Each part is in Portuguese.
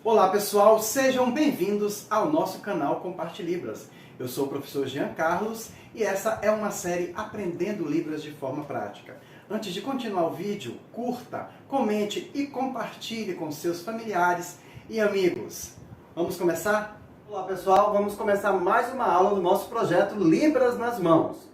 Olá pessoal, sejam bem-vindos ao nosso canal Compartilhe Libras. Eu sou o professor Jean Carlos e essa é uma série Aprendendo Libras de Forma Prática. Antes de continuar o vídeo, curta, comente e compartilhe com seus familiares e amigos. Vamos começar? Olá pessoal, vamos começar mais uma aula do nosso projeto Libras nas Mãos.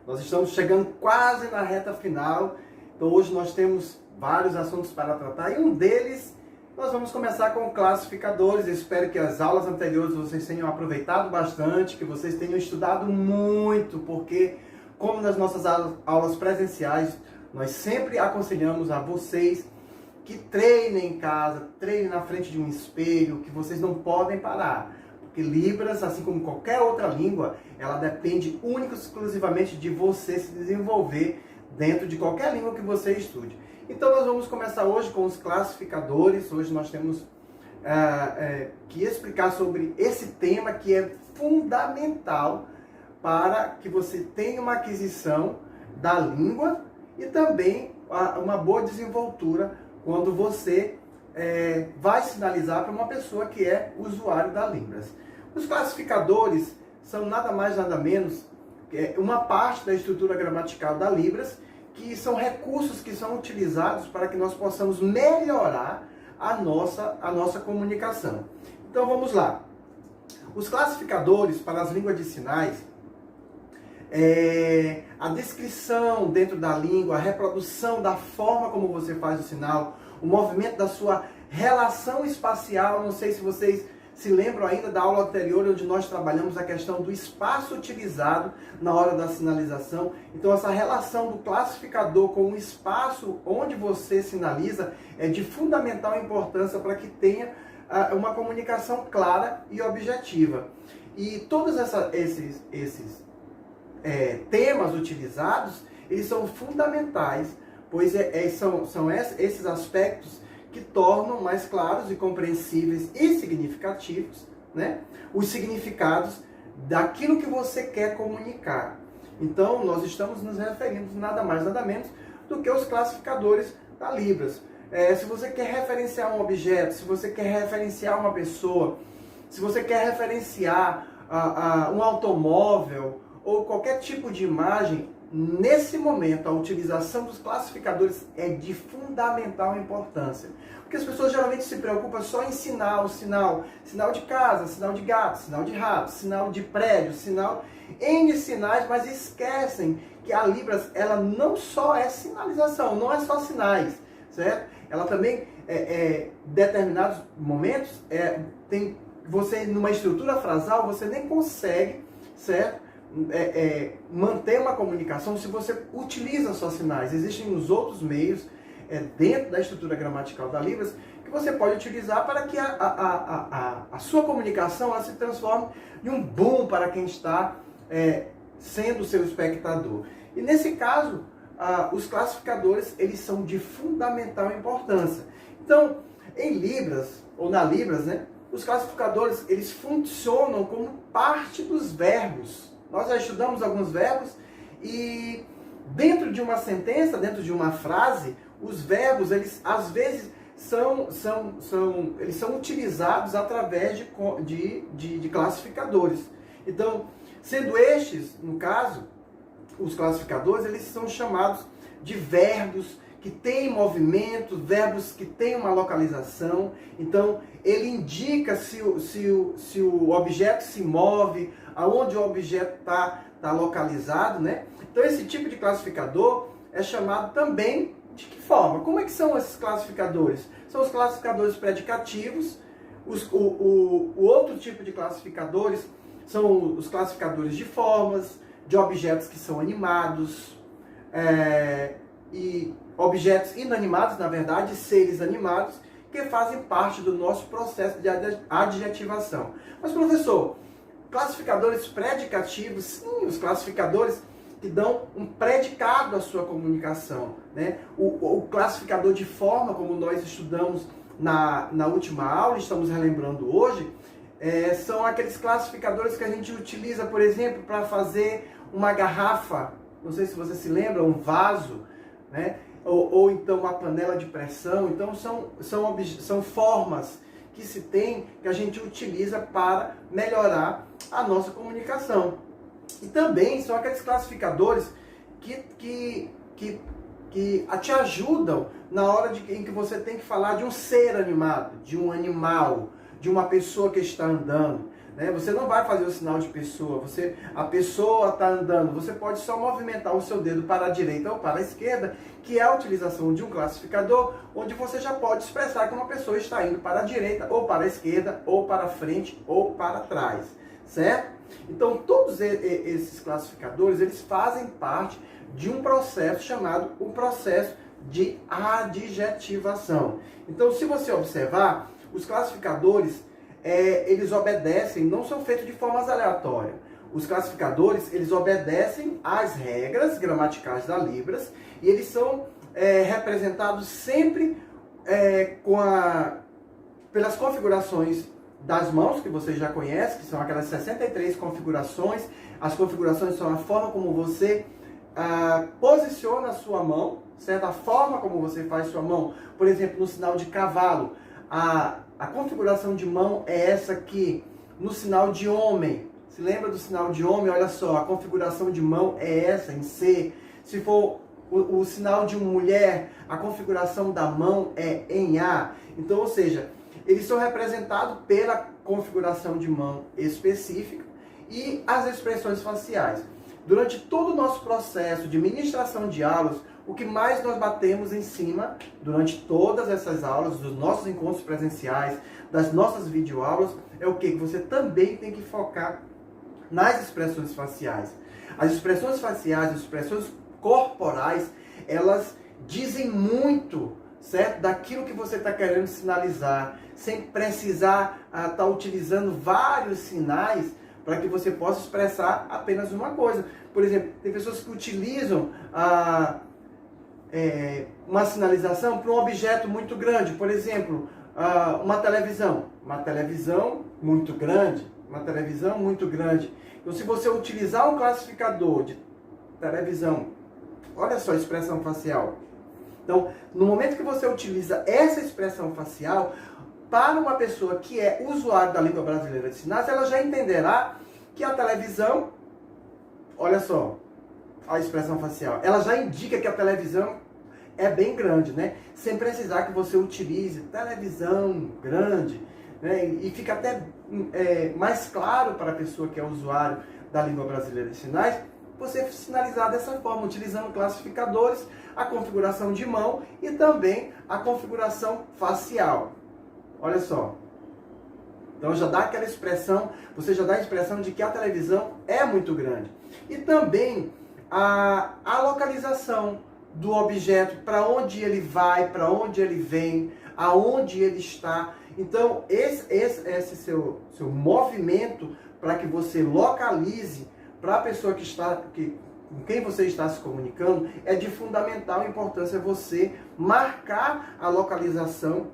Nós estamos chegando quase na reta final, então hoje nós temos vários assuntos para tratar e um deles nós vamos começar com classificadores. Eu espero que as aulas anteriores vocês tenham aproveitado bastante, que vocês tenham estudado muito, porque como nas nossas aulas presenciais, nós sempre aconselhamos a vocês que treinem em casa, treinem na frente de um espelho, que vocês não podem parar. Porque Libras, assim como qualquer outra língua, ela depende única e exclusivamente de você se desenvolver dentro de qualquer língua que você estude. Então nós vamos começar hoje com os classificadores. Hoje nós temos que explicar sobre esse tema que é fundamental para que você tenha uma aquisição da língua e também uma boa desenvoltura quando você vai sinalizar para uma pessoa que é usuário da Libras. Os classificadores são nada mais nada menos que uma parte da estrutura gramatical da Libras, que são recursos que são utilizados para que nós possamos melhorar a nossa comunicação. Então vamos lá. Os classificadores para as línguas de sinais, a descrição dentro da língua, a reprodução da forma como você faz o sinal, o movimento da sua relação espacial. Não sei se vocês se lembram ainda da aula anterior, onde nós trabalhamos a questão do espaço utilizado na hora da sinalização. Então essa relação do classificador com o espaço onde você sinaliza é de fundamental importância para que tenha uma comunicação clara e objetiva. E todos esses temas utilizados, eles são fundamentais, pois são esses aspectos que tornam mais claros e compreensíveis e significativos, né, os significados daquilo que você quer comunicar. Então, nós estamos nos referindo nada mais, nada menos do que os classificadores da Libras. Se você quer referenciar um objeto, se você quer referenciar uma pessoa, se você quer referenciar um automóvel ou qualquer tipo de imagem, nesse momento, a utilização dos classificadores é de fundamental importância. Porque as pessoas geralmente se preocupam só em sinal de casa, sinal de gato, sinal de rato, sinal de prédio, N sinais, mas esquecem que a Libras, ela não só é sinalização, não é só sinais, certo? Ela também, determinados momentos, você numa estrutura frasal, você nem consegue, certo? Manter uma comunicação se você utiliza só sinais. Existem os outros meios dentro da estrutura gramatical da Libras que você pode utilizar para que a sua comunicação ela se transforme em um boom para quem está sendo seu espectador. E nesse caso, os classificadores eles são de fundamental importância. Então, em Libras, ou na Libras, né, os classificadores eles funcionam como parte dos verbos. Nós já estudamos alguns verbos e dentro de uma sentença, dentro de uma frase, os verbos, eles às vezes eles são utilizados através de classificadores. Então, sendo estes, no caso, os classificadores, eles são chamados de verbos que têm movimento, verbos que têm uma localização. Então, ele indica se o objeto se move, aonde o objeto está localizado, né? Então, esse tipo de classificador é chamado também de que forma? Como é que são esses classificadores? São os classificadores predicativos. O outro tipo de classificadores são os classificadores de formas, de objetos que são animados, e objetos inanimados, na verdade, seres animados, que fazem parte do nosso processo de adjetivação. Mas, professor, classificadores predicativos, sim, os classificadores que dão um predicado à sua comunicação, né? O classificador de forma, como nós estudamos na última aula, estamos relembrando hoje, são aqueles classificadores que a gente utiliza, por exemplo, para fazer uma garrafa, não sei se você se lembra, um vaso, né? Ou então uma panela de pressão. Então são formas que se tem, que a gente utiliza para melhorar a nossa comunicação. E também são aqueles classificadores que te ajudam na hora em que você tem que falar de um ser animado, de um animal, de uma pessoa que está andando. Né? Você não vai fazer o sinal de pessoa, a pessoa está andando, você pode só movimentar o seu dedo para a direita ou para a esquerda, que é a utilização de um classificador, onde você já pode expressar que uma pessoa está indo para a direita, ou para a esquerda, ou para frente, ou para trás, certo? Então, todos esses classificadores, eles fazem parte de um processo chamado o processo de adjetivação. Então, se você observar, os classificadores, eles obedecem, não são feitos de formas aleatórias. Os classificadores, eles obedecem às regras gramaticais da Libras e eles são representados sempre pelas configurações das mãos, que você já conhece, que são aquelas 63 configurações. As configurações são a forma como você posiciona a sua mão, certo? A forma como você faz sua mão. Por exemplo, no sinal de cavalo, a configuração de mão é essa aqui. No sinal de homem, se lembra do sinal de homem? Olha só, a configuração de mão é essa, em C. Se for o sinal de mulher, a configuração da mão é em A. Então, ou seja, eles são representados pela configuração de mão específica e as expressões faciais. Durante todo o nosso processo de ministração de aulas, o que mais nós batemos em cima, durante todas essas aulas, dos nossos encontros presenciais, das nossas videoaulas, é o quê? Que você também tem que focar nas expressões faciais. As expressões faciais, as expressões corporais, elas dizem muito, certo? Daquilo que você está querendo sinalizar, sem precisar estar utilizando vários sinais para que você possa expressar apenas uma coisa. Por exemplo, tem pessoas que utilizam uma sinalização para um objeto muito grande. Por exemplo, uma televisão. Uma televisão muito grande. Uma televisão muito grande. Então, se você utilizar um classificador de televisão, olha só a expressão facial. Então, no momento que você utiliza essa expressão facial, para uma pessoa que é usuário da língua brasileira de sinais, ela já entenderá que a televisão, olha só, a expressão facial, ela já indica que a televisão é bem grande, né? Sem precisar que você utilize televisão grande, né? E fica até mais claro para a pessoa que é usuário da língua brasileira de sinais, você sinalizar dessa forma, utilizando classificadores, a configuração de mão e também a configuração facial. Olha só. Então já dá aquela expressão, você já dá a expressão de que a televisão é muito grande. E também a localização do objeto, para onde ele vai, para onde ele vem, aonde ele está. Então esse seu movimento para que você localize para a pessoa com quem você está se comunicando, é de fundamental importância você marcar a localização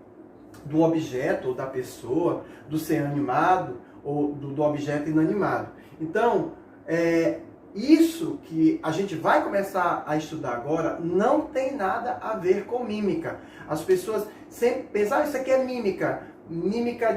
do objeto ou da pessoa, do ser animado ou do objeto inanimado. Então, isso que a gente vai começar a estudar agora não tem nada a ver com mímica. As pessoas sempre pensam, isso aqui é mímica. Mímica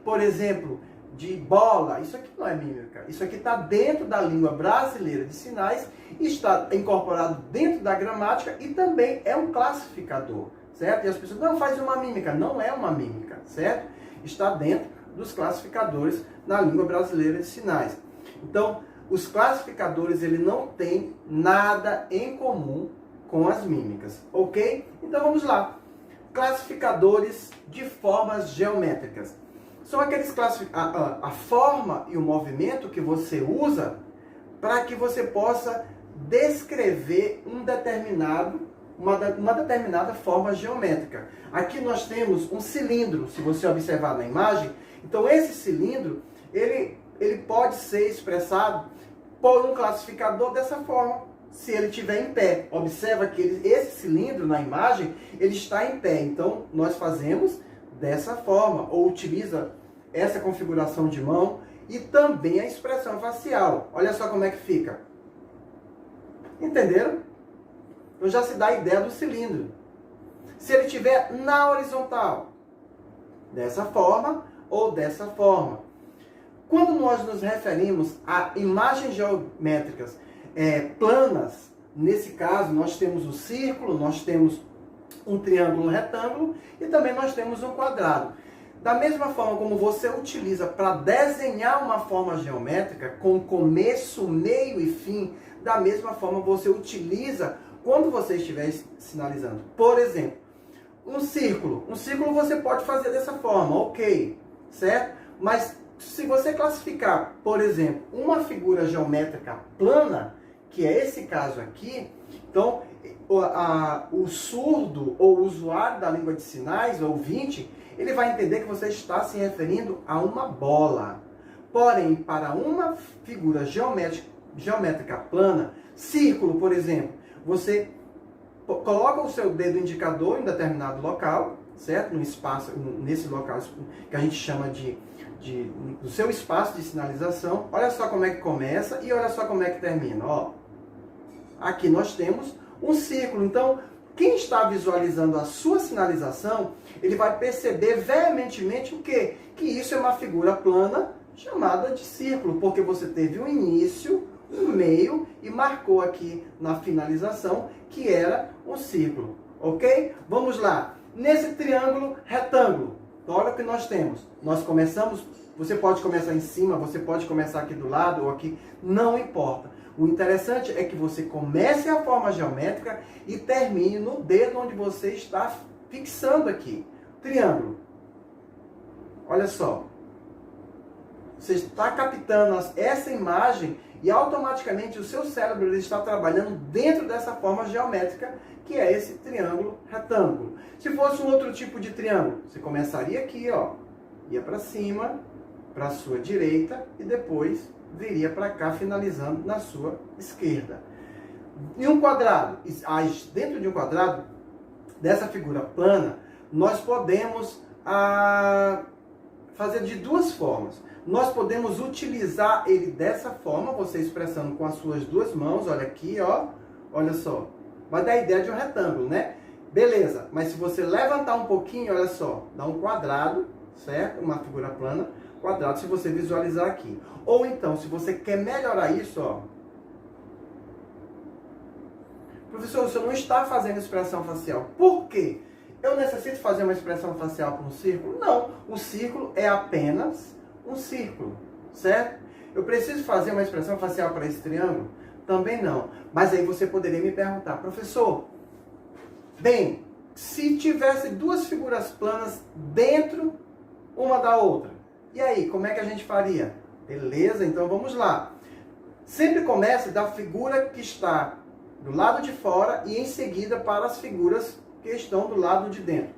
por exemplo, de bola. Isso aqui não é mímica. Isso aqui está dentro da língua brasileira de sinais, está incorporado dentro da gramática e também é um classificador, certo? E as pessoas, não, faz uma mímica. Não é uma mímica, certo? Está dentro dos classificadores na língua brasileira de sinais. Então, os classificadores, ele não tem nada em comum com as mímicas, ok? Então, vamos lá. Classificadores de formas geométricas. São aqueles a forma e o movimento que você usa para que você possa descrever uma determinada forma geométrica. Aqui nós temos um cilindro, se você observar na imagem. Então esse cilindro, ele pode ser expressado por um classificador dessa forma, se ele estiver em pé. Observa que esse cilindro na imagem, ele está em pé. Então nós fazemos dessa forma, ou utiliza essa configuração de mão e também a expressão facial. Olha só como é que fica. Entenderam? Então já se dá a ideia do cilindro. Se ele estiver na horizontal, dessa forma ou dessa forma. Quando nós nos referimos a imagens geométricas planas, nesse caso nós temos o círculo, nós temos um triângulo retângulo e também nós temos um quadrado. Da mesma forma como você utiliza para desenhar uma forma geométrica com começo, meio e fim, da mesma forma você utiliza quando você estiver sinalizando. Por exemplo, um círculo. Um círculo você pode fazer dessa forma, ok, certo? Mas se você classificar, por exemplo, uma figura geométrica plana, que é esse caso aqui, então o surdo ou o usuário da língua de sinais, o ouvinte, ele vai entender que você está se referindo a uma bola. Porém, para uma figura geométrica plana, círculo, por exemplo, você coloca o seu dedo indicador em determinado local, certo? No espaço, nesse local que a gente chama do seu espaço de sinalização. Olha só como é que começa e olha só como é que termina. Ó, aqui nós temos um círculo. Então, quem está visualizando a sua sinalização, ele vai perceber veementemente o quê? Que isso é uma figura plana chamada de círculo, porque você teve um início, um meio e marcou aqui na finalização que era um círculo, ok? Vamos lá. Nesse triângulo retângulo, então olha o que nós temos. Nós começamos, você pode começar em cima, você pode começar aqui do lado ou aqui, não importa. O interessante é que você comece a forma geométrica e termine no dedo onde você está fixando aqui. Triângulo. Olha só. Você está captando essa imagem e automaticamente o seu cérebro ele está trabalhando dentro dessa forma geométrica que é esse triângulo retângulo. Se fosse um outro tipo de triângulo, você começaria aqui, ó, ia para cima, para a sua direita e depois viria para cá, finalizando na sua esquerda. E um quadrado, dentro de um quadrado, dessa figura plana, nós podemos fazer de duas formas. Nós podemos utilizar ele dessa forma, você expressando com as suas duas mãos, olha aqui, ó, olha só. Vai dar a ideia de um retângulo, né? Beleza, mas se você levantar um pouquinho, olha só, dá um quadrado, certo? Uma figura plana, quadrado, se você visualizar aqui. Ou então, se você quer melhorar isso, ó. Professor, o senhor não está fazendo expressão facial. Por quê? Eu necessito fazer uma expressão facial para um círculo? Não, o círculo é apenas um círculo, certo? Eu preciso fazer uma expressão facial para esse triângulo? Também não. Mas aí você poderia me perguntar, professor, bem, se tivesse duas figuras planas dentro uma da outra, e aí, como é que a gente faria? Beleza, então vamos lá. Sempre comece da figura que está do lado de fora e em seguida para as figuras que estão do lado de dentro.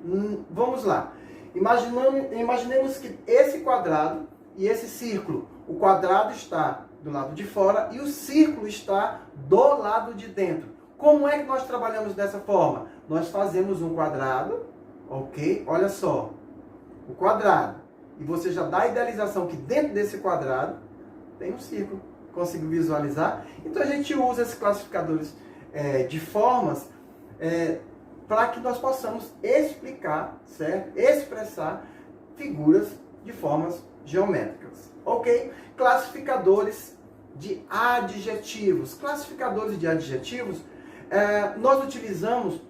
Vamos lá. Imaginemos que esse quadrado e esse círculo, o quadrado está do lado de fora e o círculo está do lado de dentro. Como é que nós trabalhamos dessa forma? Nós fazemos um quadrado, ok? Olha só, o quadrado. E você já dá a idealização que dentro desse quadrado tem um círculo. Conseguiu visualizar? Então a gente usa esses classificadores de formas para que nós possamos explicar, certo? Expressar figuras de formas geométricas, ok? Classificadores de adjetivos. Classificadores de adjetivos nós utilizamos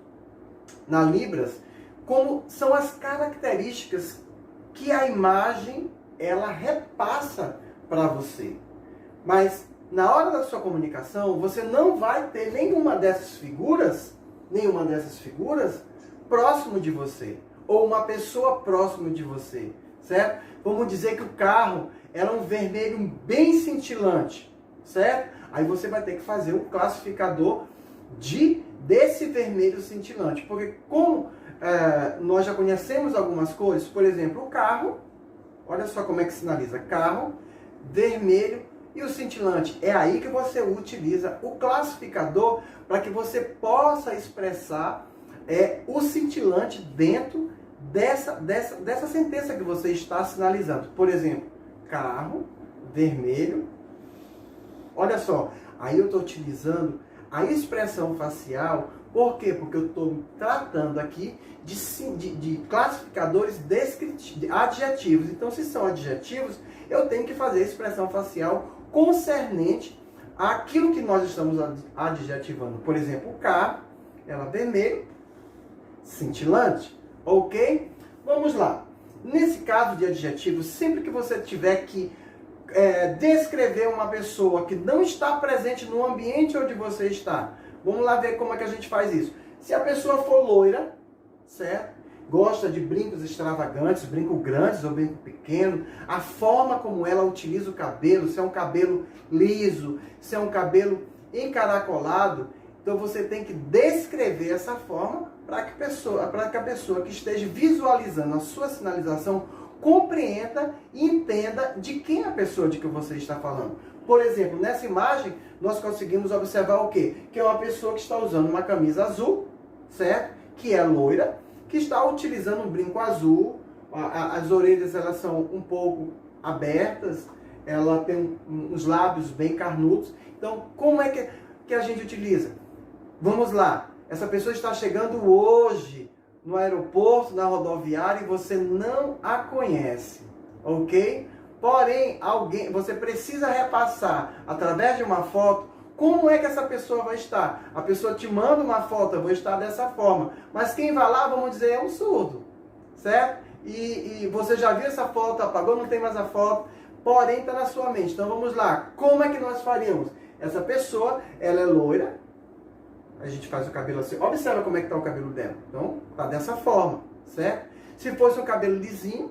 na Libras como são as características que a imagem ela repassa para você. Mas na hora da sua comunicação, você não vai ter nenhuma dessas figuras próximo de você, ou uma pessoa próximo de você, certo? Vamos dizer que o carro era um vermelho bem cintilante, certo? Aí você vai ter que fazer um classificador desse vermelho cintilante, porque como nós já conhecemos algumas cores, por exemplo, o carro, olha só como é que sinaliza, carro, vermelho e o cintilante. É aí que você utiliza o classificador para que você possa expressar o cintilante dentro dessa sentença que você está sinalizando. Por exemplo, carro, vermelho. Olha só, aí eu estou utilizando a expressão facial Por quê? Porque eu estou tratando aqui de classificadores adjetivos. Então, se são adjetivos, eu tenho que fazer a expressão facial concernente àquilo que nós estamos adjetivando. Por exemplo, o carro, ela vermelho, cintilante, ok? Vamos lá. Nesse caso de adjetivo, sempre que você tiver que descrever uma pessoa que não está presente no ambiente onde você está, vamos lá ver como é que a gente faz isso. Se a pessoa for loira, certo? Gosta de brincos extravagantes, brinco grandes ou brinco pequeno, a forma como ela utiliza o cabelo, se é um cabelo liso, se é um cabelo encaracolado, então você tem que descrever essa forma para que a pessoa que esteja visualizando a sua sinalização compreenda e entenda de quem é a pessoa de que você está falando. Por exemplo, nessa imagem, nós conseguimos observar o quê? Que é uma pessoa que está usando uma camisa azul, certo? Que é loira, que está utilizando um brinco azul, as orelhas elas são um pouco abertas, ela tem os lábios bem carnudos. Então, como é que a gente utiliza? Vamos lá, essa pessoa está chegando hoje no aeroporto, na rodoviária, e você não a conhece, ok? Porém, você precisa repassar, através de uma foto, como é que essa pessoa vai estar. A pessoa te manda uma foto, eu vou estar dessa forma. Mas quem vai lá, vamos dizer, é um surdo, certo? E você já viu essa foto, apagou, não tem mais a foto, porém está na sua mente. Então vamos lá, como é que nós faríamos? Essa pessoa, ela é loira, a gente faz o cabelo assim, observa como é que está o cabelo dela. Então, está dessa forma, certo? Se fosse um cabelo lisinho,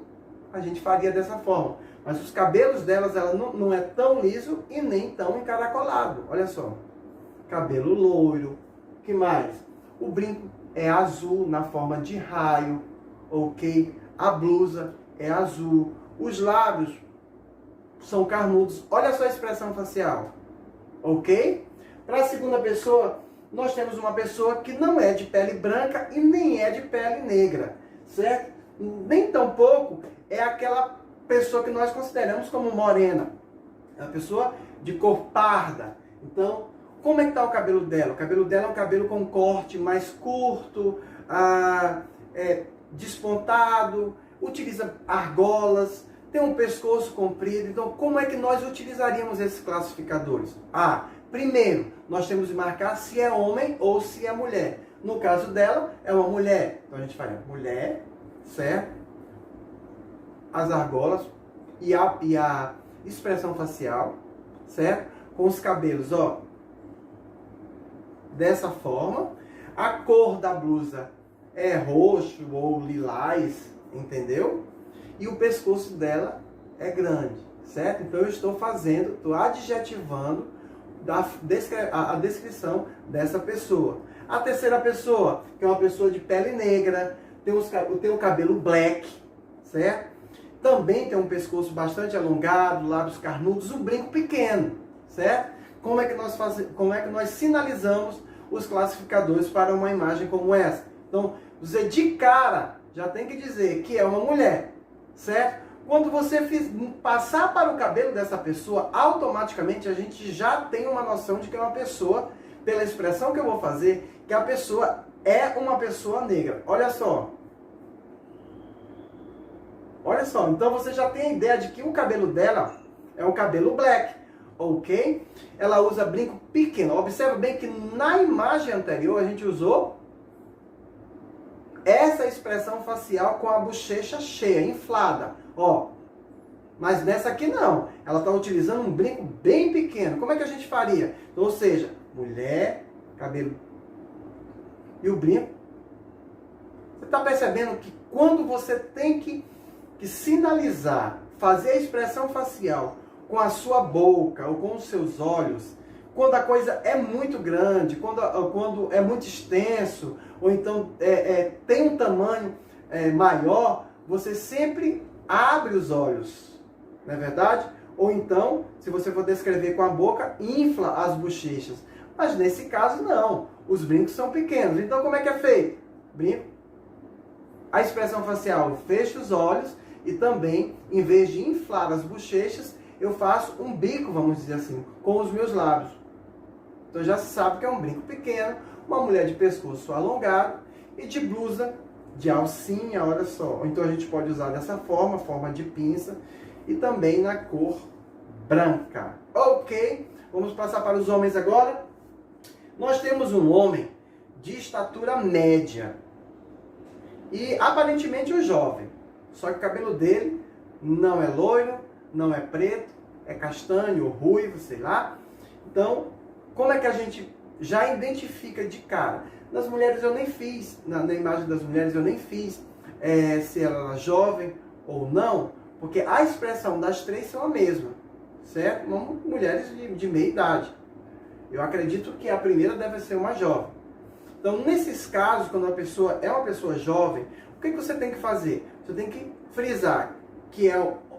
a gente faria dessa forma. Mas os cabelos delas, ela não é tão liso e nem tão encaracolado. Olha só. Cabelo loiro. O que mais? O brinco é azul na forma de raio. Ok? A blusa é azul. Os lábios são carnudos. Olha só a expressão facial. Ok? Para a segunda pessoa, nós temos uma pessoa que não é de pele branca e nem é de pele negra. Certo? Nem tampouco é aquela pessoa que nós consideramos como morena. É uma pessoa de cor parda. Então, como é que está o cabelo dela? O cabelo dela é um cabelo com corte mais curto, despontado, utiliza argolas, tem um pescoço comprido. Então, como é que nós utilizaríamos esses classificadores? Primeiro, nós temos de marcar se é homem ou se é mulher. No caso dela, é uma mulher. Então, a gente faria mulher, certo? As argolas e a expressão facial, certo? Com os cabelos, ó, dessa forma. A cor da blusa é roxo ou lilás, entendeu? E o pescoço dela é grande, certo? Então eu estou adjetivando a descrição dessa pessoa. A terceira pessoa, que é uma pessoa de pele negra, tem o cabelo black, certo? Também tem um pescoço bastante alongado, lábios carnudos, um brinco pequeno, certo? Como é que nós sinalizamos os classificadores para uma imagem como essa? Então, você de cara já tem que dizer que é uma mulher, certo? Quando você passar para o cabelo dessa pessoa, automaticamente a gente já tem uma noção de que é uma pessoa, pela expressão que eu vou fazer, que a pessoa é uma pessoa negra. Olha só. Olha só, então você já tem a ideia de que o cabelo dela é um cabelo black, ok? Ela usa brinco pequeno. Observa bem que na imagem anterior a gente usou essa expressão facial com a bochecha cheia, inflada, ó. Mas nessa aqui não, ela está utilizando um brinco bem pequeno. Como é que a gente faria? Então, ou seja, mulher, cabelo e o brinco. Você está percebendo que quando você tem que sinalizar, fazer a expressão facial com a sua boca ou com os seus olhos, quando a coisa é muito grande, quando é muito extenso, ou então tem um tamanho maior, você sempre abre os olhos, não é verdade? Ou então, se você for descrever com a boca, infla as bochechas. Mas nesse caso não, os brincos são pequenos. Então como é que é feito? Brinco. A expressão facial, fecha os olhos e também, em vez de inflar as bochechas, eu faço um bico, vamos dizer assim, com os meus lábios. Então já se sabe que é um brinco pequeno, uma mulher de pescoço alongado e de blusa de alcinha, olha só. Então a gente pode usar dessa forma de pinça, e também na cor branca. Ok? Vamos passar para os homens agora. Nós temos um homem de estatura média e aparentemente um jovem. Só que o cabelo dele não é loiro, não é preto, é castanho ou ruivo, sei lá. Então, como é que a gente já identifica de cara? Nas mulheres eu nem fiz, na imagem das mulheres eu nem fiz se ela era jovem ou não, porque a expressão das três são a mesma, certo? Mulheres de meia idade. Eu acredito que a primeira deve ser uma jovem. Então, nesses casos, quando a pessoa é uma pessoa jovem, o que você tem que fazer? Você tem que frisar que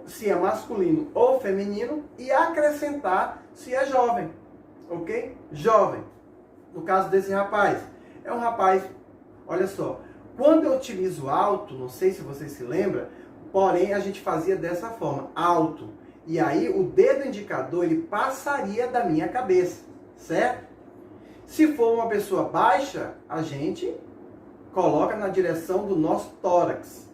se é masculino ou feminino e acrescentar se é jovem, ok? Jovem. No caso desse rapaz, é um rapaz, olha só, quando eu utilizo alto, não sei se você se lembra, porém a gente fazia dessa forma, alto. E aí o dedo indicador, ele passaria da minha cabeça, certo? Se for uma pessoa baixa, a gente coloca na direção do nosso tórax.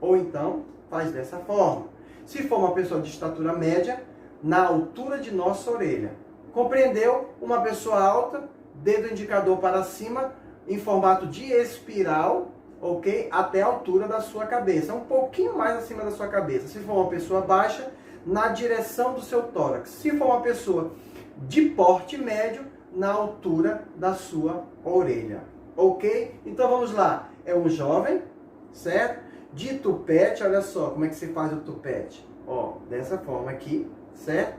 Ou então, faz dessa forma. Se for uma pessoa de estatura média, na altura de nossa orelha. Compreendeu? Uma pessoa alta, dedo indicador para cima, em formato de espiral, ok? Até a altura da sua cabeça. Um pouquinho mais acima da sua cabeça. Se for uma pessoa baixa, na direção do seu tórax. Se for uma pessoa de porte médio, na altura da sua orelha. Ok? Então vamos lá. É um jovem, certo? De tupete, olha só como é que se faz o tupete. Ó, dessa forma aqui, certo?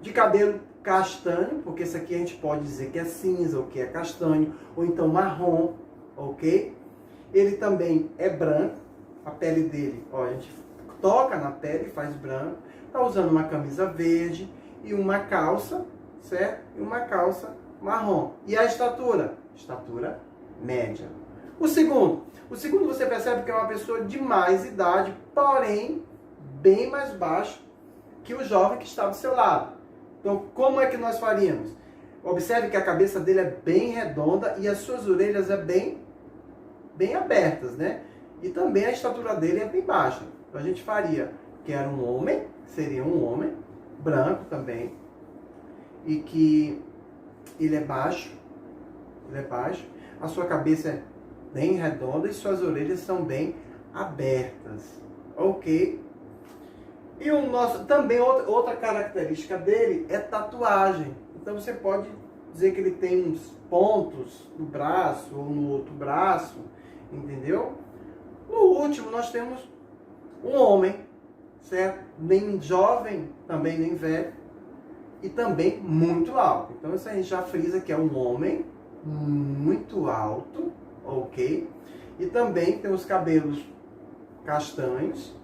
De cabelo castanho, porque esse aqui a gente pode dizer que é cinza ou que é castanho, ou então marrom, ok? Ele também é branco, a pele dele, ó, a gente toca na pele e faz branco. Tá usando uma camisa verde e uma calça, certo? E uma calça marrom. E a estatura? Estatura média. O segundo você percebe que é uma pessoa de mais idade, porém bem mais baixo que o jovem que está do seu lado. Então, como é que nós faríamos? Observe que a cabeça dele é bem redonda e as suas orelhas é bem abertas, né? E também a estatura dele é bem baixa. Então a gente faria que era um homem, seria um homem, branco também, e que ele é baixo, a sua cabeça é bem redonda e suas orelhas são bem abertas, ok? E o nosso, também outra característica dele é tatuagem. Então você pode dizer que ele tem uns pontos no braço ou no outro braço, entendeu? No último nós temos um homem, certo? Nem jovem, também nem velho, e também muito alto. Então isso a gente já frisa que é um homem muito alto, ok? E também tem os cabelos castanhos,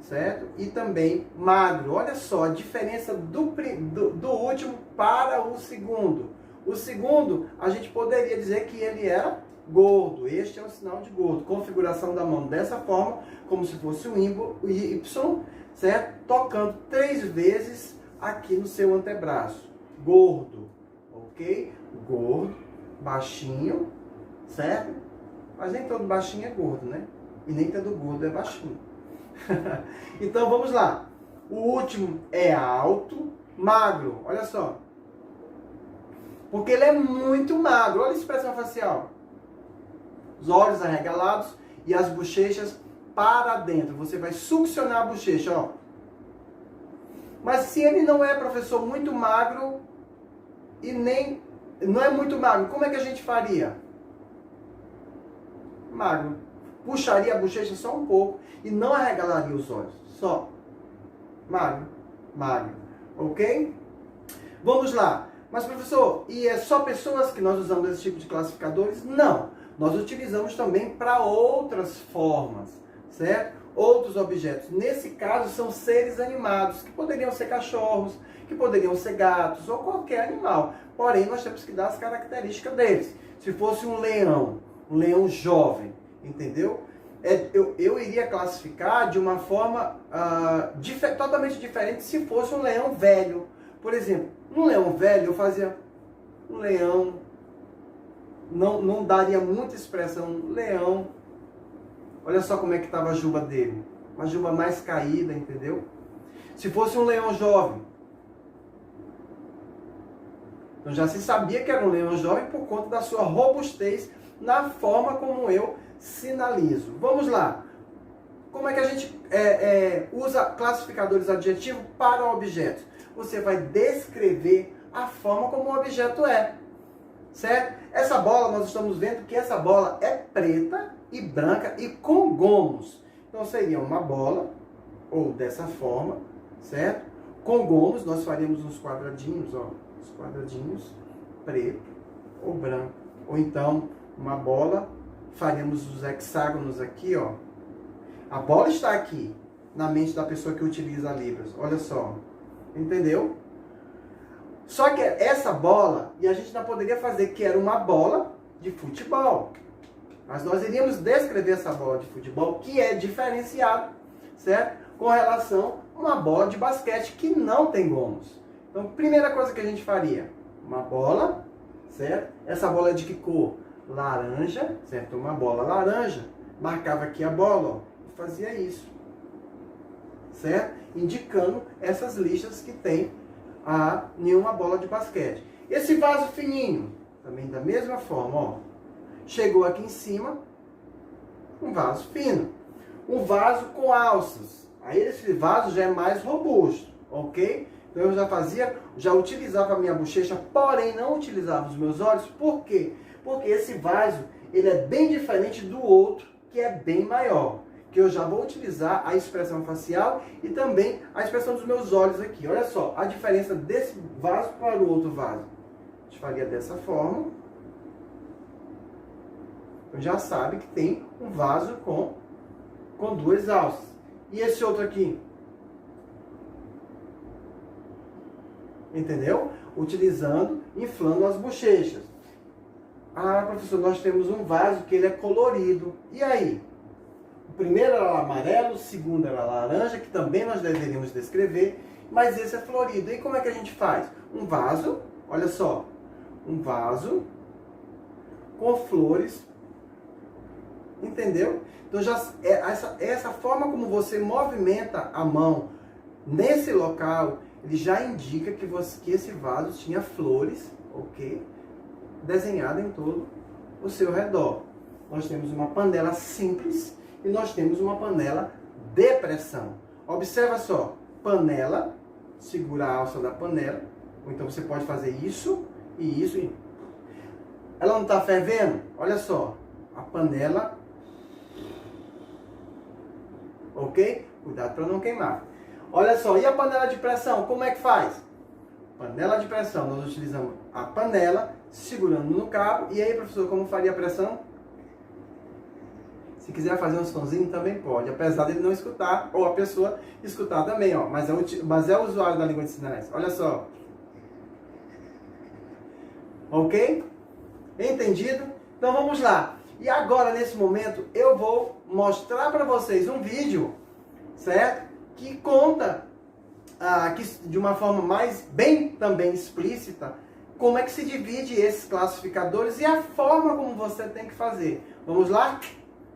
certo? E também magro. Olha só a diferença do último para o segundo. O segundo, a gente poderia dizer que ele era gordo. Este é um sinal de gordo. Configuração da mão dessa forma, como se fosse um Y, certo? Tocando 3 vezes aqui no seu antebraço. Gordo, ok? Gordo, baixinho, certo? Mas nem todo baixinho é gordo, né? E nem todo gordo é baixinho. Então vamos lá. O último é alto, magro. Olha só. Porque ele é muito magro. Olha a expressão facial. Os olhos arregalados e as bochechas para dentro. Você vai succionar a bochecha, ó. Mas se ele não é, professor, muito magro e nem não é muito magro, como é que a gente faria? Magro. Puxaria a bochecha só um pouco e não arregalaria os olhos. Só. Magro. Magro. Ok? Vamos lá. Mas, professor, e é só pessoas que nós usamos esse tipo de classificadores? Não. Nós utilizamos também para outras formas, certo? Outros objetos. Nesse caso, são seres animados, que poderiam ser cachorros, que poderiam ser gatos, ou qualquer animal. Porém, nós temos que dar as características deles. Se fosse um leão jovem, entendeu? Eu iria classificar de uma forma totalmente diferente se fosse um leão velho. Por exemplo, um leão velho, eu fazia um leão não daria muita expressão. Leão, olha só como é que estava a juba dele. Uma juba mais caída, entendeu? Se fosse um leão jovem, então já se sabia que era um leão jovem por conta da sua robustez na forma como eu sinalizo. Vamos lá. Como é que a gente usa classificadores adjetivos para objetos? Você vai descrever a forma como o objeto é. Certo? Essa bola, nós estamos vendo que essa bola é preta e branca e com gomos. Então seria uma bola, ou dessa forma, certo? Com gomos, nós faríamos uns quadradinhos, ó. Os quadradinhos, preto ou branco. Ou então, uma bola, faríamos os hexágonos aqui, ó. A bola está aqui, na mente da pessoa que utiliza Libras. Olha só. Entendeu? Só que essa bola, e a gente não poderia fazer que era uma bola de futebol. Mas nós iríamos descrever essa bola de futebol, que é diferenciada, certo? Com relação a uma bola de basquete que não tem gomos. Então, primeira coisa que a gente faria, uma bola, certo? Essa bola é de que cor? Laranja, certo? Uma bola laranja. Marcava aqui a bola, ó, e fazia isso, certo? Indicando essas listas que tem nenhuma bola de basquete. Esse vaso fininho, também da mesma forma, ó. Chegou aqui em cima, um vaso fino. Um vaso com alças. Aí esse vaso já é mais robusto, ok? Então eu já utilizava a minha bochecha, porém não utilizava os meus olhos. Por quê? Porque esse vaso, ele é bem diferente do outro, que é bem maior. Que eu já vou utilizar a expressão facial e também a expressão dos meus olhos aqui. Olha só, a diferença desse vaso para o outro vaso. A gente faria dessa forma. Então já sabe que tem um vaso com duas alças. E esse outro aqui? Entendeu? Inflando as bochechas. Ah, professor, nós temos um vaso que ele é colorido. E aí? O primeiro era amarelo, o segundo era laranja, que também nós deveríamos descrever, mas esse é florido. E como é que a gente faz? Um vaso, olha só, um vaso com flores, entendeu? Então já essa forma como você movimenta a mão nesse local, ele já indica que esse vaso tinha flores, ok? Desenhada em todo o seu redor. Nós temos uma panela simples e nós temos uma panela de pressão. Observa só, panela, segura a alça da panela, ou então você pode fazer isso e isso. Ela não está fervendo? Olha só, a panela, ok? Cuidado para não queimar. Olha só, e a panela de pressão, como é que faz? Panela de pressão, nós utilizamos a panela segurando no cabo. E aí, professor, como faria a pressão? Se quiser fazer um sonzinho, também pode. Apesar dele não escutar, ou a pessoa escutar também, ó. Mas é o usuário da língua de sinais. Olha só. Ok? Entendido? Então vamos lá. E agora, nesse momento, eu vou mostrar para vocês um vídeo, certo? Que conta, de uma forma bem também explícita, como é que se divide esses classificadores e a forma como você tem que fazer. Vamos lá?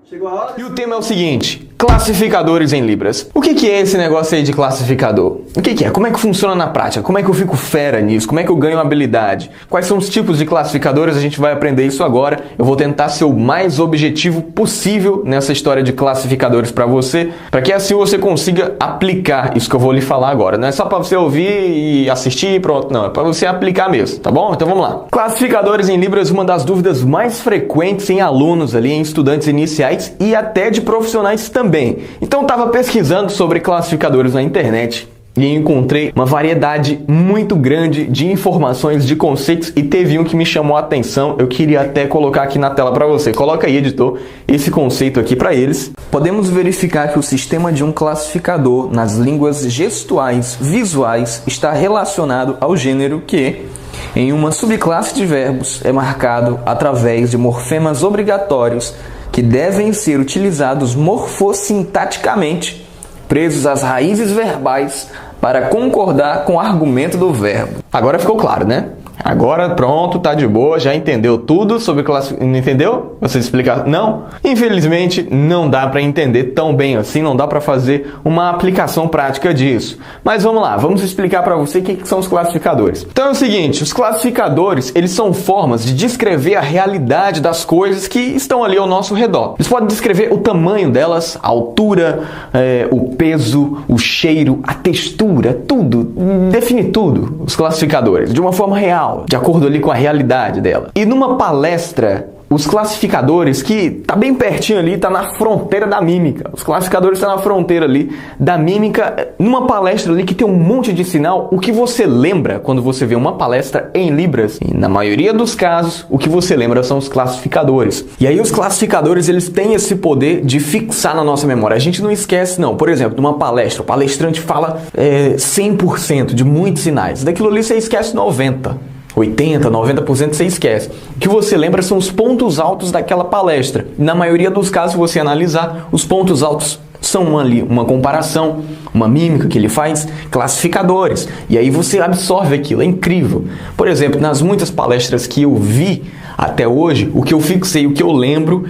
Chegou a hora? E o tema é o seguinte: classificadores em Libras. O que é esse negócio aí de classificador? O que é? Como é que funciona na prática? Como é que eu fico fera nisso? Como é que eu ganho habilidade? Quais são os tipos de classificadores? A gente vai aprender isso agora. Eu vou tentar ser o mais objetivo possível nessa história de classificadores para você, para que assim você consiga aplicar isso que eu vou lhe falar agora. Não é só para você ouvir e assistir e pronto, não. É para você aplicar mesmo, tá bom? Então vamos lá. Classificadores em Libras, uma das dúvidas mais frequentes em alunos ali, em estudantes iniciais e até de profissionais também. Então eu estava pesquisando sobre classificadores na internet e encontrei uma variedade muito grande de informações, de conceitos, e teve um que me chamou a atenção. Eu queria até colocar aqui na tela para você. Coloca aí, editor, esse conceito aqui para eles. Podemos verificar que o sistema de um classificador nas línguas gestuais visuais está relacionado ao gênero que, em uma subclasse de verbos, é marcado através de morfemas obrigatórios que devem ser utilizados morfossintaticamente, presos às raízes verbais, para concordar com o argumento do verbo. Agora ficou claro, né? Agora pronto, tá de boa, já entendeu tudo sobre classificação. Não entendeu? Você explicar? Não? Infelizmente não dá para entender tão bem assim, não dá para fazer uma aplicação prática disso. Mas vamos lá, vamos explicar para você o que são os classificadores. Então é o seguinte, os classificadores, eles são formas de descrever a realidade das coisas que estão ali ao nosso redor. Eles podem descrever o tamanho delas, a altura, o peso, o cheiro, a textura, tudo, define tudo, os classificadores, de uma forma real, de acordo ali com a realidade dela. E numa palestra, os classificadores, que tá bem pertinho ali, tá na fronteira da mímica. Os classificadores estão na fronteira ali da mímica, numa palestra ali que tem um monte de sinal. O que você lembra quando você vê uma palestra em Libras? E na maioria dos casos, o que você lembra são os classificadores. E aí os classificadores, eles têm esse poder de fixar na nossa memória. A gente não esquece, não. Por exemplo, numa palestra, o palestrante fala 100% de muitos sinais. Daquilo ali você esquece 90%. 80%, 90% você esquece. O que você lembra são os pontos altos daquela palestra. Na maioria dos casos, se você analisar, os pontos altos são ali uma comparação, uma mímica que ele faz, classificadores. E aí você absorve aquilo, é incrível. Por exemplo, nas muitas palestras que eu vi até hoje, o que eu fixei, o que eu não lembro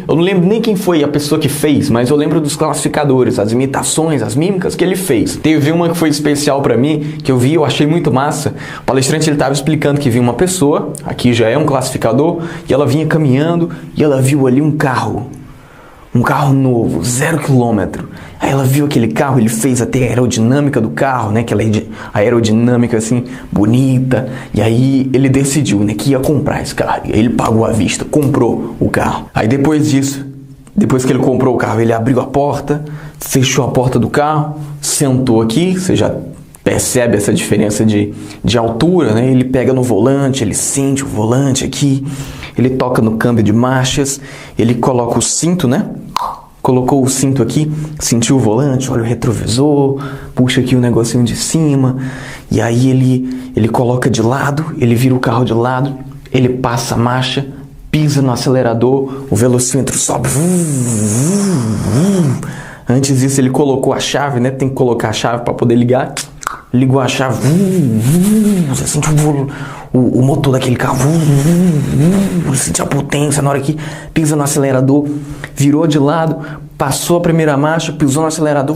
nem quem foi a pessoa que fez, mas eu lembro dos classificadores, as imitações, as mímicas que ele fez. Teve uma que foi especial pra mim, que eu vi, eu achei muito massa. O palestrante ele estava explicando que vinha uma pessoa, aqui já é um classificador, e ela vinha caminhando e ela viu ali um carro novo, 0 km. Aí ela viu aquele carro, ele fez até a aerodinâmica do carro, né? Aquela aerodinâmica assim, bonita. E aí ele decidiu, né, que ia comprar esse carro. E aí ele pagou à vista, comprou o carro. Aí depois disso, depois que ele comprou o carro, ele abriu a porta, fechou a porta do carro, sentou aqui, você já percebe essa diferença de altura, né? Ele pega no volante, ele sente o volante aqui, ele toca no câmbio de marchas, ele coloca o cinto, né? Colocou o cinto aqui, sentiu o volante, olha o retrovisor, puxa aqui o negocinho de cima, e aí ele coloca de lado, ele vira o carro de lado, ele passa a marcha, pisa no acelerador, o velocímetro sobe. Antes disso ele colocou a chave, né? Tem que colocar a chave para poder ligar. Ligou a chave, você sente o motor daquele carro, você sente a potência na hora que pisa no acelerador, virou de lado, passou a primeira marcha, pisou no acelerador,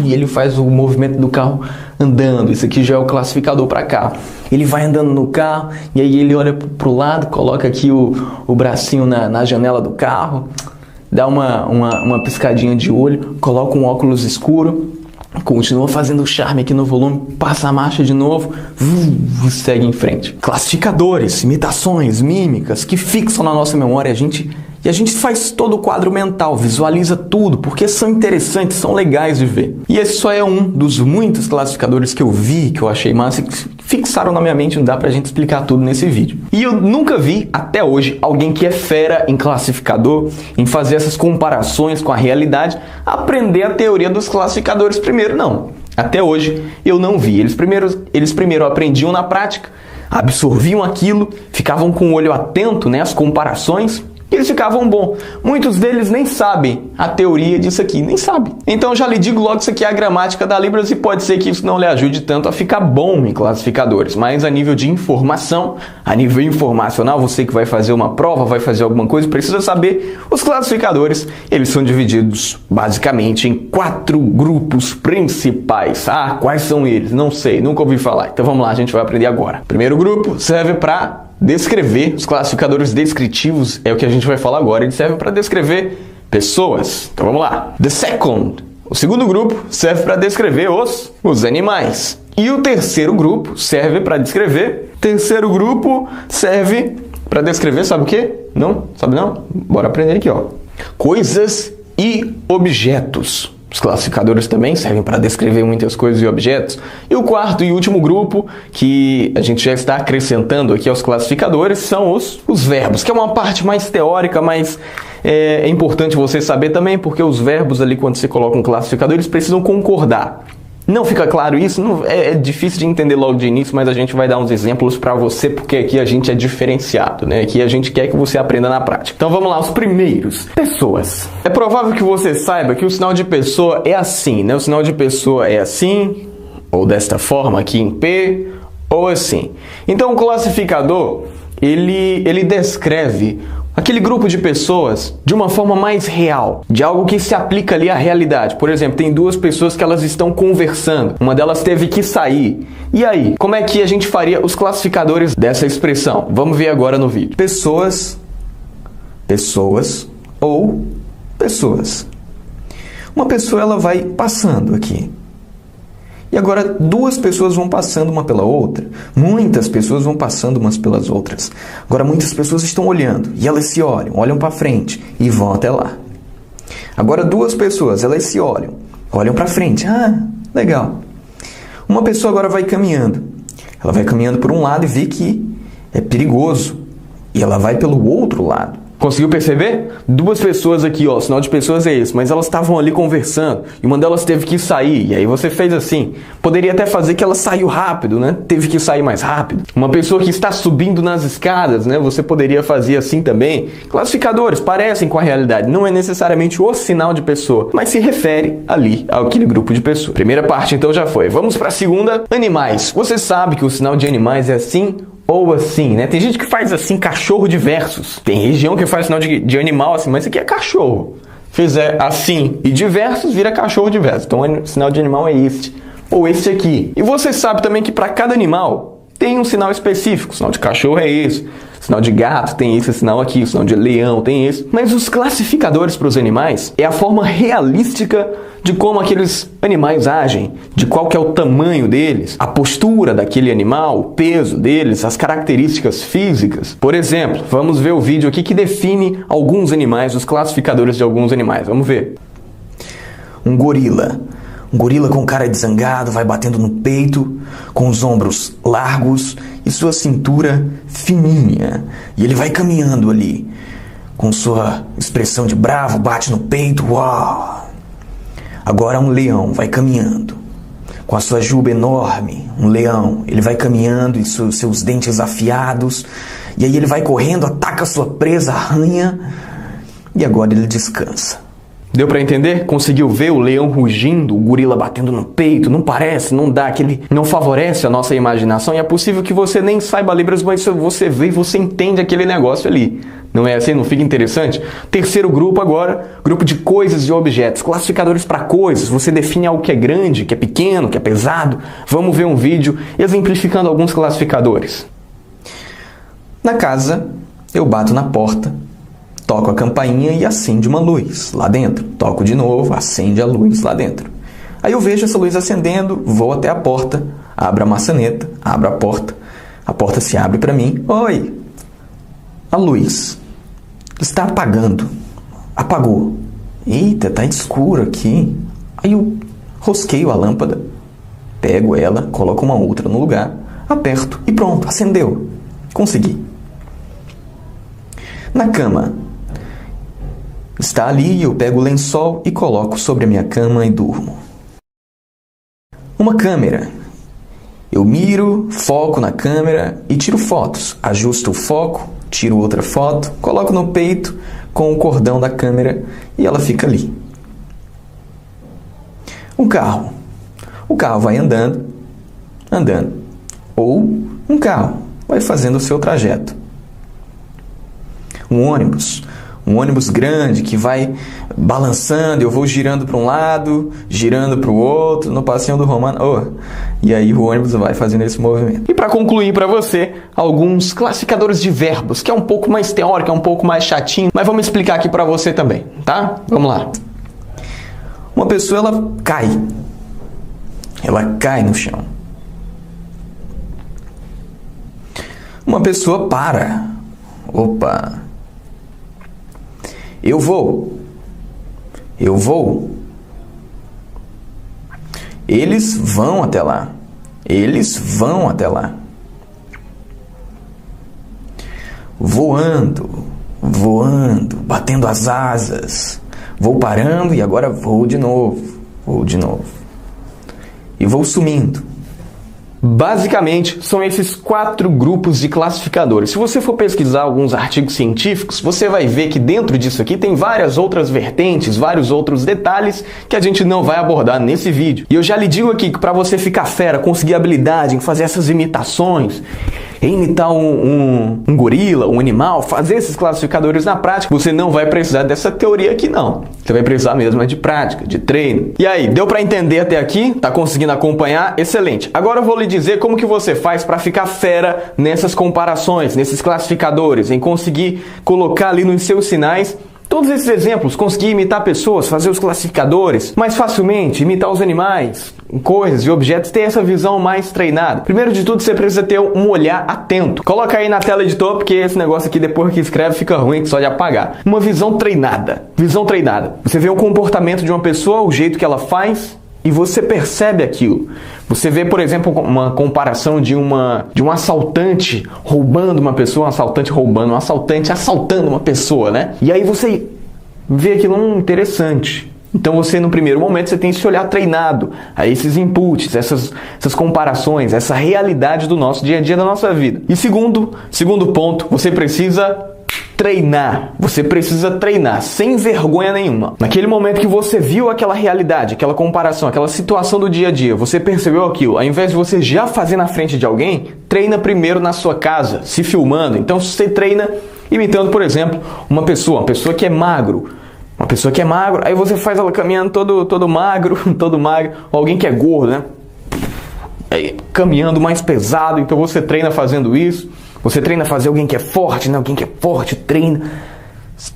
e ele faz o movimento do carro andando. Isso aqui já é o classificador para carro. Ele vai andando no carro, e aí ele olha pro lado, coloca aqui o bracinho na janela do carro, dá uma piscadinha de olho, coloca um óculos escuro, continua fazendo o charme aqui no volume, passa a marcha de novo e segue em frente. Classificadores, imitações, mímicas que fixam na nossa memória e a gente faz todo o quadro mental, visualiza tudo, porque são interessantes, são legais de ver. E esse só é um dos muitos classificadores que eu vi, que eu achei massa, que fixaram na minha mente, não dá pra gente explicar tudo nesse vídeo. E eu nunca vi, até hoje, alguém que é fera em classificador, em fazer essas comparações com a realidade, aprender a teoria dos classificadores primeiro, não. Até hoje eu não vi. Eles primeiro aprendiam na prática, absorviam aquilo, ficavam com o olho atento, né, às comparações, e eles ficavam bom. Muitos deles nem sabem a teoria disso aqui, nem sabem. Então já lhe digo logo que isso aqui é a gramática da Libras e pode ser que isso não lhe ajude tanto a ficar bom em classificadores. Mas a nível de informação, a nível informacional, você que vai fazer uma prova, vai fazer alguma coisa, precisa saber os classificadores. Eles são divididos basicamente em 4 grupos principais. Ah, quais são eles? Não sei, nunca ouvi falar. Então vamos lá, a gente vai aprender agora. Primeiro grupo serve para descrever, os classificadores descritivos é o que a gente vai falar agora, eles servem para descrever pessoas. Então vamos lá. The second, o segundo grupo serve para descrever os animais. E o terceiro grupo serve para descrever, sabe o quê? Não? Sabe não? Bora aprender aqui, ó. Coisas e objetos. Os classificadores também servem para descrever muitas coisas e objetos. E o quarto e último grupo que a gente já está acrescentando aqui aos classificadores são os verbos, que é uma parte mais teórica, mas é importante você saber também, porque os verbos ali, quando você coloca um classificador, eles precisam concordar. Não fica claro isso? É difícil de entender logo de início, mas a gente vai dar uns exemplos para você, porque aqui a gente é diferenciado, né? Aqui a gente quer que você aprenda na prática. Então vamos lá, os primeiros. Pessoas. É provável que você saiba que o sinal de pessoa é assim, né? O sinal de pessoa é assim, ou desta forma, aqui em P, ou assim. Então o classificador, ele descreve aquele grupo de pessoas de uma forma mais real, de algo que se aplica ali à realidade. Por exemplo, tem duas pessoas que elas estão conversando, uma delas teve que sair. E aí, como é que a gente faria os classificadores dessa expressão? Vamos ver agora no vídeo. Pessoas, pessoas ou pessoas. Uma pessoa ela vai passando aqui. E agora duas pessoas vão passando uma pela outra. Muitas pessoas vão passando umas pelas outras. Agora muitas pessoas estão olhando. E elas se olham, olham para frente e vão até lá. Agora duas pessoas, elas se olham, olham para frente. Ah, legal. Uma pessoa agora vai caminhando. Ela vai caminhando por um lado e vê que é perigoso. E ela vai pelo outro lado. Conseguiu perceber? Duas pessoas aqui, ó, o sinal de pessoas é esse, mas elas estavam ali conversando e uma delas teve que sair, e aí você fez assim. Poderia até fazer que ela saiu rápido, né? Teve que sair mais rápido. Uma pessoa que está subindo nas escadas, né? Você poderia fazer assim também. Classificadores parecem com a realidade, não é necessariamente o sinal de pessoa, mas se refere ali àquele grupo de pessoas. Primeira parte então já foi. Vamos para a segunda, animais. Você sabe que o sinal de animais é assim ou assim, né? Tem gente que faz assim, cachorro de versos. Tem região que faz sinal de animal assim, mas isso aqui é cachorro. Fizer assim e diversos, vira cachorro de versos. Então o sinal de animal é este ou este aqui. E você sabe também que para cada animal tem um sinal específico. O sinal de cachorro é esse. O sinal de gato tem esse sinal aqui. O sinal de leão tem esse. Mas os classificadores para os animais é a forma realística de como aqueles animais agem, de qual que é o tamanho deles, a postura daquele animal, o peso deles, as características físicas. Por exemplo, vamos ver o vídeo aqui que define alguns animais, os classificadores de alguns animais. Vamos ver. Um gorila. Um gorila com cara de zangado, vai batendo no peito, com os ombros largos e sua cintura fininha. E ele vai caminhando ali, com sua expressão de bravo, bate no peito, uau! Agora um leão vai caminhando, com a sua juba enorme, um leão. Ele vai caminhando e seus dentes afiados, e aí ele vai correndo, ataca a sua presa, arranha, e agora ele descansa. Deu para entender? Conseguiu ver o leão rugindo, o gorila batendo no peito? Não parece, não dá aquele... Não favorece a nossa imaginação, e é possível que você nem saiba Libras, mas você vê e você entende aquele negócio ali. Não é assim? Não fica interessante? Terceiro grupo agora, grupo de coisas e objetos. Classificadores para coisas. Você define algo que é grande, que é pequeno, que é pesado. Vamos ver um vídeo exemplificando alguns classificadores. Na casa, eu bato na porta, toco a campainha e acende uma luz lá dentro. Toco de novo, acende a luz lá dentro. Aí eu vejo essa luz acendendo, vou até a porta, abro a maçaneta, abro a porta se abre para mim. Oi! A luz está apagando. Apagou. Eita, tá escuro aqui. Aí eu rosqueio a lâmpada, pego ela, coloco uma outra no lugar, aperto e pronto, acendeu. Consegui. Na cama. Está ali, eu pego o lençol e coloco sobre a minha cama e durmo. Uma câmera. Eu miro, foco na câmera e tiro fotos. Ajusto o foco, tiro outra foto, coloco no peito com o cordão da câmera e ela fica ali. Um carro. O carro vai andando. Ou um carro vai fazendo o seu trajeto. Um ônibus grande que vai balançando, eu vou girando para um lado, girando para o outro, no passeio do Romano. E aí o ônibus vai fazendo esse movimento. E para concluir para você, alguns classificadores de verbos, que é um pouco mais teórico, é um pouco mais chatinho, mas vamos explicar aqui para você também, tá? Vamos lá. Uma pessoa, ela cai no chão. Uma pessoa para. Opa! Eu vou. Eles vão até lá. Voando, batendo as asas. Vou parando e agora vou de novo. E vou sumindo. Basicamente, são esses 4 grupos de classificadores. Se você for pesquisar alguns artigos científicos, você vai ver que dentro disso aqui tem várias outras vertentes, vários outros detalhes que a gente não vai abordar nesse vídeo. E eu já lhe digo aqui que para você ficar fera, conseguir habilidade em fazer essas imitações, imitar um gorila, um animal, fazer esses classificadores na prática, você não vai precisar dessa teoria aqui não. Você vai precisar mesmo de prática, de treino. E aí, deu para entender até aqui? Tá conseguindo acompanhar? Excelente. Agora eu vou lhe dizer como que você faz para ficar fera nessas comparações, nesses classificadores, em conseguir colocar ali nos seus sinais todos esses exemplos, conseguir imitar pessoas, fazer os classificadores mais facilmente, imitar os animais, coisas e objetos, ter essa visão mais treinada. Primeiro de tudo, você precisa ter um olhar atento. Coloca aí na tela, editor, porque esse negócio aqui, depois que escreve, fica ruim, só de apagar. Uma visão treinada. Visão treinada. Você vê o comportamento de uma pessoa, o jeito que ela faz, e você percebe aquilo. Você vê, por exemplo, uma comparação de um assaltante roubando uma pessoa, um assaltante roubando, um assaltante assaltando uma pessoa, né? E aí você vê aquilo interessante. Então você, no primeiro momento, você tem esse olhar treinado a esses inputs, essas comparações, essa realidade do nosso dia a dia, da nossa vida. E segundo ponto, você precisa treinar. Você precisa treinar sem vergonha nenhuma. Naquele momento que você viu aquela realidade, aquela comparação, aquela situação do dia a dia, você percebeu aquilo, ao invés de você já fazer na frente de alguém, treina primeiro na sua casa, se filmando. Então você treina imitando, por exemplo, uma pessoa que é magro. Uma pessoa que é magro, aí você faz ela caminhando todo magro, ou alguém que é gordo, né? Aí, caminhando mais pesado, então você treina fazendo isso. Você treina a fazer alguém que é forte, né? Alguém que é forte, treina.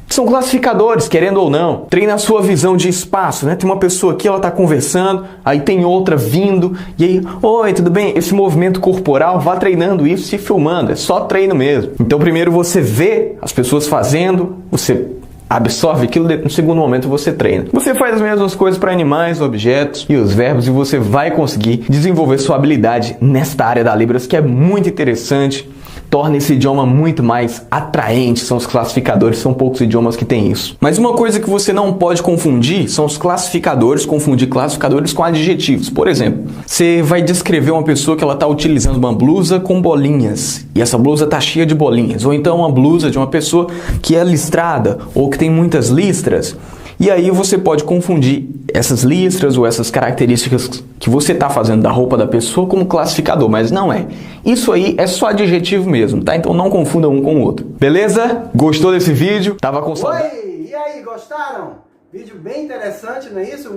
São classificadores, querendo ou não. Treina a sua visão de espaço, né? Tem uma pessoa aqui, ela está conversando, aí tem outra vindo, e aí, oi, tudo bem? Esse movimento corporal, vá treinando isso, se filmando, é só treino mesmo. Então primeiro você vê as pessoas fazendo, você absorve aquilo, no segundo momento você treina. Você faz as mesmas coisas para animais, objetos e os verbos, e você vai conseguir desenvolver sua habilidade nesta área da Libras, que é muito interessante. Torna esse idioma muito mais atraente, são os classificadores, são poucos idiomas que têm isso. Mas uma coisa que você não pode confundir são os classificadores, confundir classificadores com adjetivos. Por exemplo, você vai descrever uma pessoa que ela está utilizando uma blusa com bolinhas, e essa blusa está cheia de bolinhas, ou então uma blusa de uma pessoa que é listrada, ou que tem muitas listras. E aí você pode confundir essas listras ou essas características que você está fazendo da roupa da pessoa como classificador, mas não é. Isso aí é só adjetivo mesmo, tá? Então não confunda um com o outro. Beleza? Gostou desse vídeo? Tava com saudade? Oi! E aí, gostaram? Vídeo bem interessante, não é isso?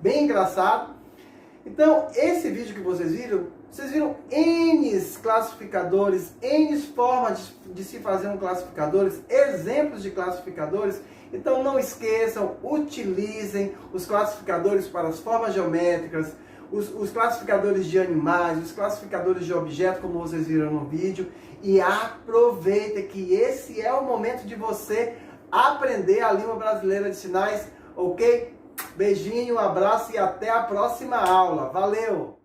Bem engraçado. Então, esse vídeo que vocês viram N classificadores, N formas de se fazer um classificadores, exemplos de classificadores. Então não esqueçam, utilizem os classificadores para as formas geométricas, os classificadores de animais, os classificadores de objetos, como vocês viram no vídeo, e aproveita que esse é o momento de você aprender a língua brasileira de sinais, ok? Beijinho, um abraço e até a próxima aula. Valeu!